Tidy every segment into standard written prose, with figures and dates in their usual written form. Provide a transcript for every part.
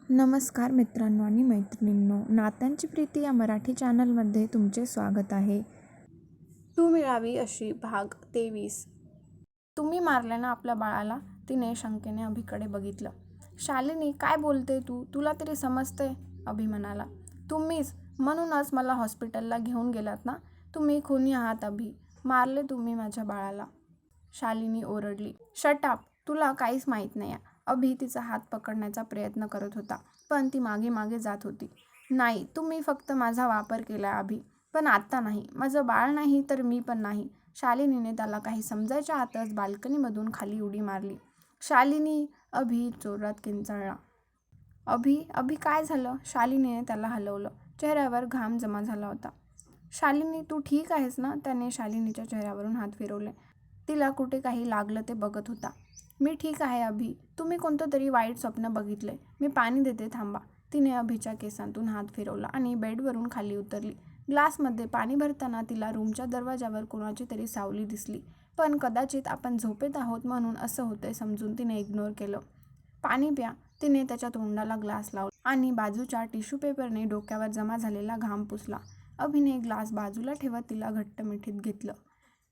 नमस्कार मित्रांनो आणि मैत्रिणींनो, नात्यांची प्रीती या मराठी चॅनलमध्ये तुमचे स्वागत आहे. तू मिळावी अशी भाग 23. तुम्ही मारले ना आपल्या बाळाला? तिने शंकेने अभिकडे बघितलं. शालिनी, काय बोलते तू? तुला तरी समजते? अभि म्हणाला. तुम्हीच, म्हणूनच मला हॉस्पिटलला घेऊन गेलात ना? तुम्ही खुनी आहात अभि. मारले तुम्ही माझ्या बाळाला. शालिनी ओरडली. शट अप, तुला काहीच माहीत नाही. अभि तिचा हात पकडण्याचा प्रयत्न करत होता, पण ती मागे मागे जात होती. नाही, तुम्ही फक्त माझा वापर केलाय अभि, पण आत्ता नाही. माझं बाळ नाही तर मी पण नाही. शालिनीने त्याला काही समजायच्या आतच बाल्कनीमधून खाली उडी मारली. शालिनी, अभि जोरात किंचाळला. अभि, अभि काय झालं? शालिनीने त्याला हलवलं. चेहऱ्यावर घाम जमा झाला होता. शालिनी, तू ठीक आहेस ना? त्याने शालिनीच्या चेहऱ्यावरून हात फिरवले. तिला कुठे काही लागलं ते बघत होता. मी ठीक आहे अभि. तुम्ही कोणतं तरी वाईट स्वप्न बघितले. मी पाणी देते, थांबा. तिने अभिच्या केसांतून हात फिरवला आणि बेडवरून खाली उतरली. ग्लासमध्ये पाणी भरताना तिला रूमच्या दरवाजावर कोणाची तरी सावली दिसली, पण कदाचित आपण झोपेत आहोत म्हणून असं होतंय समजून तिने इग्नोर केलं. पाणी प्या. तिने त्याच्या तोंडाला ग्लास लावला आणि बाजूच्या टिश्यू पेपरने डोक्यावर जमा झालेला घाम पुसला. अभिने ग्लास बाजूला ठेवत तिला घट्ट मिठीत घेतलं.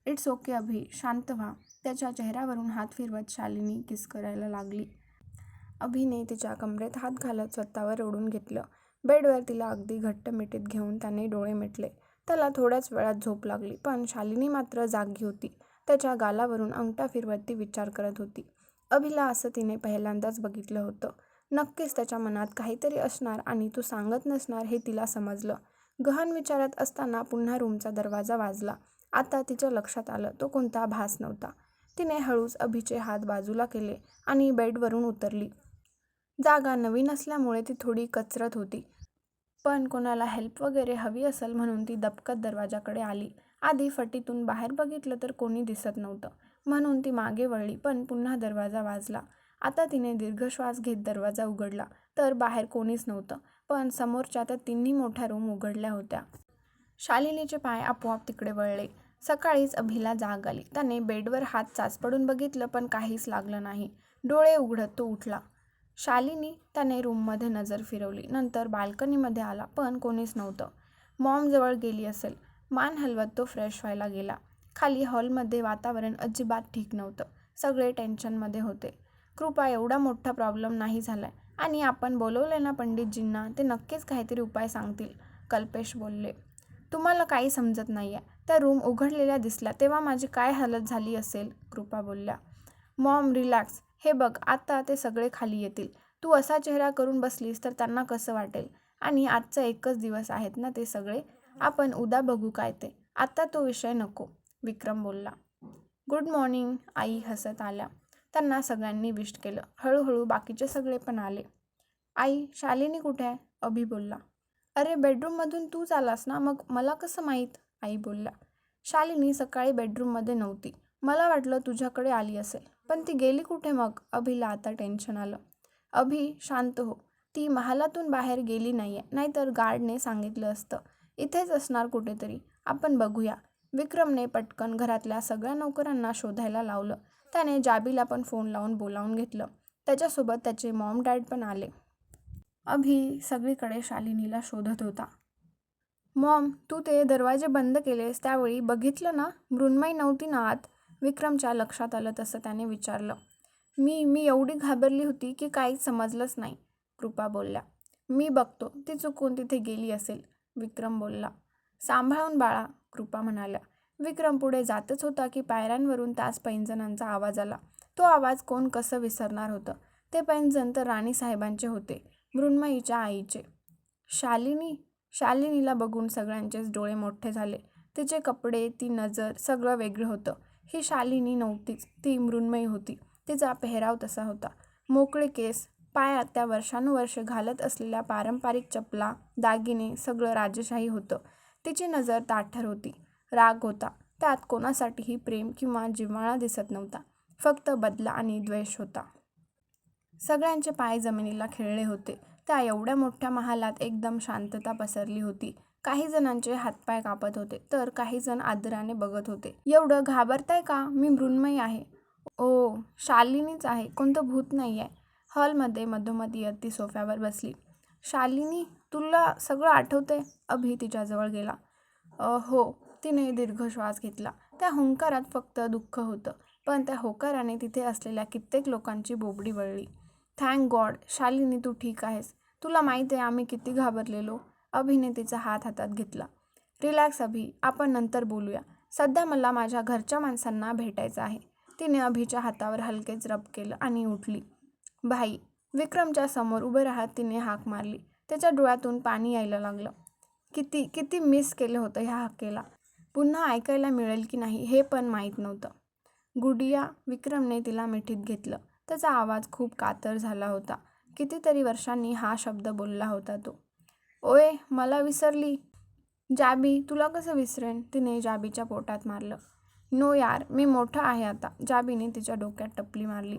इट्स ओके अभि, शांत व्हा. त्याच्या चेहऱ्यावरून हात फिरवत शालिनी किस करायला लागली. अभिने तिच्या कमरेत हात घालत स्वतःवर ओढून घेतलं. बेडवर तिला अगदी घट्ट मिठीत घेऊन त्याने डोळे मिटले. त्याला थोड्याच वेळात झोप लागली, पण शालिनी मात्र जागी होती. त्याच्या गालावरून अंगठा फिरवत ती विचार करत होती. अभिला असं तिने पहिल्यांदाच बघितलं होतं. नक्कीच त्याच्या मनात काहीतरी असणार आणि तू सांगत नसणार हे तिला समजलं. गहन विचारात असताना पुन्हा रूमचा दरवाजा वाजला. आता तिच्या लक्षात आलं, तो कोणता भास नव्हता. तिने हळूच अभिचे हात बाजूला केले आणि बेडवरून उतरली. जागा नवीन असल्यामुळे ती थोडी कचरत होती, पण कोणाला हेल्प वगैरे हवी असेल म्हणून ती दबकत दरवाजाकडे आली. आधी फटीतून बाहेर बघितलं तर कोणी दिसत नव्हतं, म्हणून ती मागे वळली, पण पुन्हा दरवाजा वाजला. आता तिने दीर्घ श्वास घेत दरवाजा उघडला तर बाहेर कोणीच नव्हतं, पण समोरच्या त्या तिन्ही मोठ्या रूम उघडल्या होत्या. शालिनीचे पाय आपोआप तिकडे वळले. सकाळीच अभिला जाग आली. त्याने बेडवर हात चाचपडून बघितलं, पण काहीच लागलं नाही. डोळे उघडत तो उठला. शालिनी, त्याने रूममध्ये नजर फिरवली. नंतर बाल्कनीमध्ये आला, पण कोणीच नव्हतं. मॉमजवळ गेली असेल. मान हलवत तो फ्रेश व्हायला गेला. खाली हॉलमध्ये वातावरण अजिबात ठीक नव्हतं. सगळे टेन्शनमध्ये होते. कृपा, एवढा मोठा प्रॉब्लेम नाही झालाय आणि आपण बोलवलंय ना पंडितजींना, ते नक्कीच काहीतरी उपाय सांगतील, कल्पेश बोलले. तुम्हाला काही समजत नाहीये. त्या रूम उघडलेल्या दिसल्या तेव्हा माझी काय हालत झाली असेल, कृपा बोलल्या. Maugham, relax. हे बघ, आता ते सगळे खाली येतील. तू असा चेहरा करून बसलीस तर त्यांना कसं वाटेल? आणि आजचा एकच दिवस आहेत ना ते सगळे. आपण उद्या बघू काय ते. आता तो विषय नको, विक्रम बोलला. गुड मॉर्निंग, आई हसत आल्या. त्यांना सगळ्यांनी विश केलं. हळूहळू बाकीचे सगळे पण आले. आई, शालिनी कुठे आहे? अभि बोलला. अरे, बेडरूममधून तूच आलास ना, मग मला कसं माहीत? आई बोलल्या. शालिनी सकाळी बेडरूममध्ये नव्हती. मला वाटलं तुझ्याकडे आली असेल, पण ती गेली कुठे मग? अभिला आता टेन्शन आलं. अभि, शांत हो. ती महालातून बाहेर गेली नाहीये, नाहीतर गार्डने सांगितलं असतं. इथेच असणार कुठेतरी. आपण बघूया. विक्रमने पटकन घरातल्या सगळ्या नोकरांना शोधायला लावलं. त्याने जाबीला पण फोन लावून बोलावून घेतलं. त्याच्यासोबत त्याचे मॉम डॅड पण आले. अभि सगळीकडे शालिनीला शोधत होता. मॉम, तू ते दरवाजे बंद केलेस त्यावेळी बघितलं ना? मृण्मयी नव्हती ना आत? विक्रमच्या लक्षात आलं तसं त्याने विचारलं. मी एवढी घाबरली होती की काहीच समजलंच नाही, कृपा बोलल्या. मी बघतो, ती चुकून तिथे गेली असेल, विक्रम बोलला. सांभाळून बाळा, कृपा म्हणाल्या. विक्रम पुढे जातच होता की पायऱ्यांवरून त्याच पैंजणांचा आवाज आला. तो आवाज कोण कसं विसरणार होतं? ते पैंजण तर राणीसाहेबांचे होते, मृण्मयीच्या आईचे. शालिनी? शालिनीला बघून सगळ्यांचेच डोळे मोठे झाले. तिचे कपडे, ती नजर, सगळं वेगळं होतं. ही शालिनी नव्हतीच, ती मृण्मयी होती. तिचा पेहराव तसा होता. मोकळे केस, पायात त्या वर्षानुवर्षे घालत असलेल्या पारंपरिक चपला, दागिने, सगळं राजेशाही होतं. तिची नजर ताठर होती. राग होता. त्यात कोणासाठीही प्रेम किंवा जिव्हाळा दिसत नव्हता. फक्त बदला आणि द्वेष होता. सगळ्यांचे पाय जमिनीला खिळले होते. त्या एवढ्या मोठ्या महालात एकदम शांतता पसरली होती. काही जणांचे हातपाय कापत होते, तर काही जण आदराने बघत होते. एवढं घाबरताय का? मी मृण्मयी आहे. ओ, शालिनीच आहे, कोणतं भूत नाही आहे. हॉलमध्ये मधोमध येत ती सोफ्यावर बसली. शालिनी, तुला सगळं आठवतंय? अभि तिच्याजवळ गेला. हो. तिने दीर्घ श्वास घेतला. त्या हुंकारात फक्त दुःख होतं, पण त्या होकाराने तिथे असलेल्या कित्येक लोकांची बोबडी वळली. Thank God. शालिनी, तू ठीक आहेस? तुला माहीत आहे आम्ही किती घाबरलेलो. अभिने तिचा हात हातात घेतला. रिलॅक्स अभि, आपण नंतर बोलूया. सध्या मला माझ्या घरच्या माणसांना भेटायचं आहे. तिने अभिच्या हातावर हलकेच रब केलं आणि उठली. भाई. विक्रमच्या समोर उभे राहत तिने हाक मारली. त्याच्या डोळ्यातून पाणी यायला लागलं. किती किती मिस केलं होतं ह्या हाकेला. पुन्हा ऐकायला मिळेल की नाही हे पण माहीत नव्हतं. गुडिया. विक्रमने तिला मिठीत घेतलं. त्याचा आवाज खूप कातर झाला होता. कितीतरी वर्षांनी हा शब्द बोलला होता तो. ओये, मला विसरली. जाबी, तुला कसं विसरेन? तिने जाबीच्या पोटात मारलं. नो यार, मी मोठा आहे आता. जाबीने तिच्या डोक्यात टपली मारली.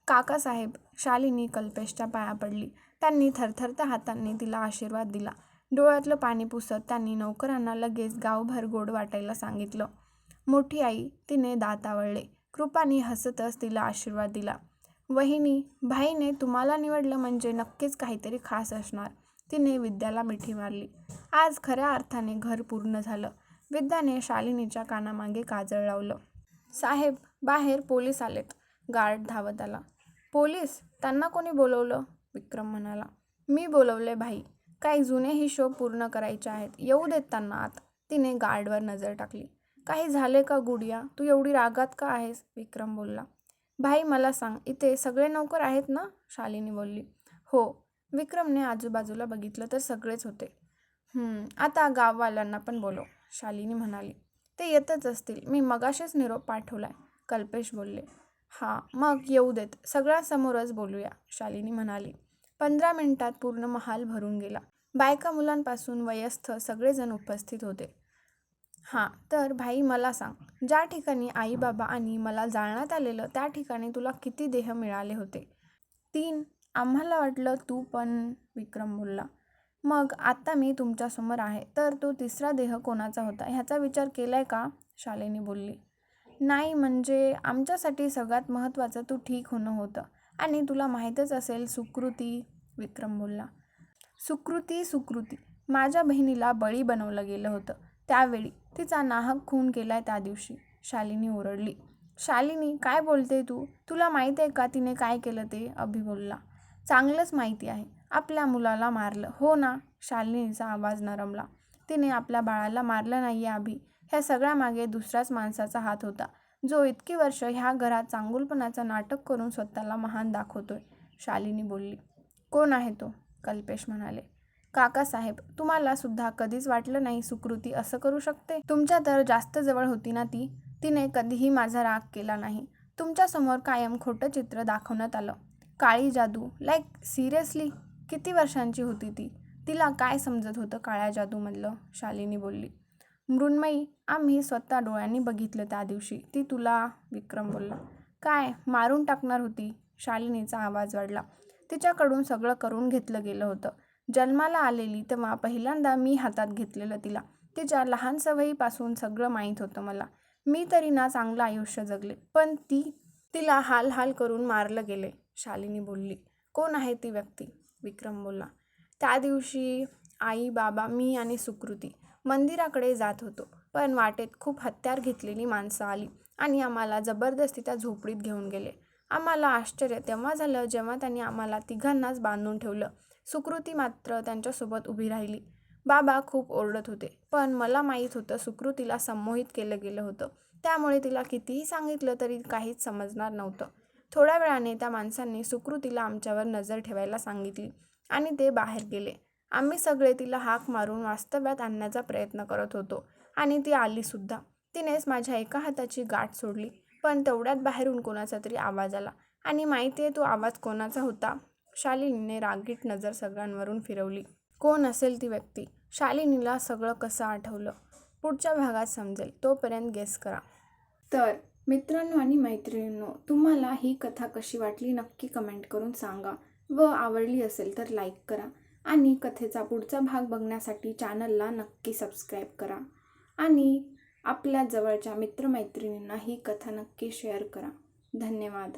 काकासाहेब. शालिनी कल्पेशच्या पाया पडली. त्यांनी थरथरत्या हातांनी तिला आशीर्वाद दिला. डोळ्यातलं पाणी पुसत त्यांनी नौकरांना लगेच गावभर गोड वाटायला सांगितलं. मोठी आई. तिने दात आवळले. कृपाने हसतच तिला आशीर्वाद दिला. वहिनी, भाईने तुम्हाला निवडलं म्हणजे नक्कीच काहीतरी खास असणार. तिने विद्याला मिठी मारली. आज खऱ्या अर्थाने घर पूर्ण झालं. विद्याने शालिनीच्या कानामागे काजळ लावलं. साहेब, बाहेर पोलीस आलेत. गार्ड धावत आला. पोलीस? त्यांना कोणी बोलवलं? विक्रम म्हणाला. मी बोलवले भाई. काही जुने हिशोब पूर्ण करायचे आहेत. येऊ देत त्यांना आत. तिने गार्डवर नजर टाकली. काही झाले का गुडिया? तू एवढी रागात का आहेस? विक्रम बोलला. भाई, मला सांग, इथे सगळे नौकर आहेत ना? शालिनी बोलली. हो. विक्रमने आजूबाजूला बघितलं तर सगळेच होते. आता गाववाल्यांना पण बोलव, शालिनी म्हणाली. ते येतच असतील. मी मगाशीच निरोप पाठवलाय, कल्पेश बोलले. हां, मग येऊ देत. सगळ्यासमोरच बोलूया, शालिनी म्हणाली. 15 मिनिटात पूर्ण महाल भरून गेला. बायका मुलांपासून वयस्क सगळेजण उपस्थित होते. हां, तर भाई मला सांग, ज्या ठिकाणी आई बाबा आणि मला जाळण्यात आलेलं त्या ठिकाणी तुला किती देह मिळाले होते? 3. आम्हाला वाटलं तू पण. विक्रम बोलला. मग आता मी तुमच्यासमोर आहे, तर तो तिसरा देह कोणाचा होता ह्याचा विचार केलाय का? शालिनी बोलली. नाही, म्हणजे आमच्यासाठी सगळ्यात महत्त्वाचं तू ठीक होणं होतं. आणि तुला माहीतच असेल सुकृती. विक्रम बोलला. सुकृती. माझ्या बहिणीला बळी बनवलं गेलं होतं. त्यावेळी तिचा नाहक खून केलाय त्या दिवशी, शालिनी ओरडली. शालिनी, काय बोलते तू? तुला माहीत आहे का तिने काय केलं ते? अभि बोलला. चांगलंच माहिती आहे. आपल्या मुलाला मारलं. हो ना? शालिनीचा आवाज नरमला. तिने आपल्या बाळाला मारलं नाहीये अभि. ह्या सगळ्यामागे दुसऱ्याच माणसाचा हात होता, जो इतकी वर्ष ह्या घरात चांगुलपणाचं नाटक करून स्वतःला महान दाखवतोय, शालिनी बोलली. कोण आहे तो? कल्पेश म्हणाले. काकासाहेब. तुम्हाला सुद्धा कधीच वाटलं नाही सुकृती असं करू शकते? तुमच्या तर जास्त जवळ होती ना ती. तिने कधीही माझा राग केला नाही. तुमच्यासमोर कायम खोटं चित्र दाखवण्यात आलं. काळी जादू? Like seriously? किती वर्षांची होती ती? तिला काय समजत होतं काळ्या जादूमधलं? शालिनी बोलली. मृण्मयी, आम्ही स्वतः डोळ्यांनी बघितलं त्या दिवशी. ती तुला. विक्रम बोलला. काय, मारून टाकणार होती? शालिनीचा आवाज वाढला. तिच्याकडून सगळं करून घेतलं गेलं होतं. जन्माला आलेली तेव्हा पहिल्यांदा मी हातात घेतलेलं तिला. तिच्या लहान सवयीपासून सगळं माहीत होतं मला. मी तरी ना चांगलं आयुष्य जगले, पण तिला हाल करून मारलं गेले, शालिनी बोलली. कोण आहे ती व्यक्ती? विक्रम बोलला. त्या दिवशी आई, बाबा, मी आणि सुकृती मंदिराकडे जात होतो, पण वाटेत खूप हत्यार घेतलेली माणसं आली आणि आम्हाला जबरदस्ती त्या झोपडीत घेऊन गेले. आम्हाला आश्चर्य तेव्हा झालं जेव्हा त्यांनी आम्हाला तिघांनाच बांधून ठेवलं. सुकृती मात्र त्यांच्यासोबत उभी राहिली. बाबा खूप ओरडत होते, पण मला माहीत होतं सुकृतीला संमोहित केलं गेलं होतं. त्यामुळे तिला कितीही सांगितलं तरी काहीच समजणार नव्हतं. थोड्या वेळाने त्या माणसांनी सुकृतीला आमच्यावर नजर ठेवायला सांगितली आणि ते बाहेर गेले. आम्ही सगळे तिला हाक मारून वास्तव्यात आणण्याचा प्रयत्न करत होतो आणि ती आली सुद्धा. तिनेच माझ्या एका हाताची गाठ सोडली, पण तेवढ्यात बाहेरून कोणाचा तरी आवाज आला. आणि माहिती आहे तो आवाज कोणाचा होता? शालिनीने रागीट नजर सगळ्यांवरून फिरवली. कोण असेल ती व्यक्ती? शालिनीला सगळं कसं आठवलं? पुढच्या भागात समजेल. तोपर्यंत गेस करा. तर मित्रांनो आणि मैत्रिणींनो, तुम्हाला ही कथा कशी वाटली नक्की कमेंट करून सांगा व आवडली असेल तर लाईक करा आणि कथेचा पुढचा भाग बघण्यासाठी चॅनलला नक्की सबस्क्राईब करा आणि आपल्या जवळच्या मित्रमैत्रिणींना ही कथा नक्की शेअर करा. धन्यवाद.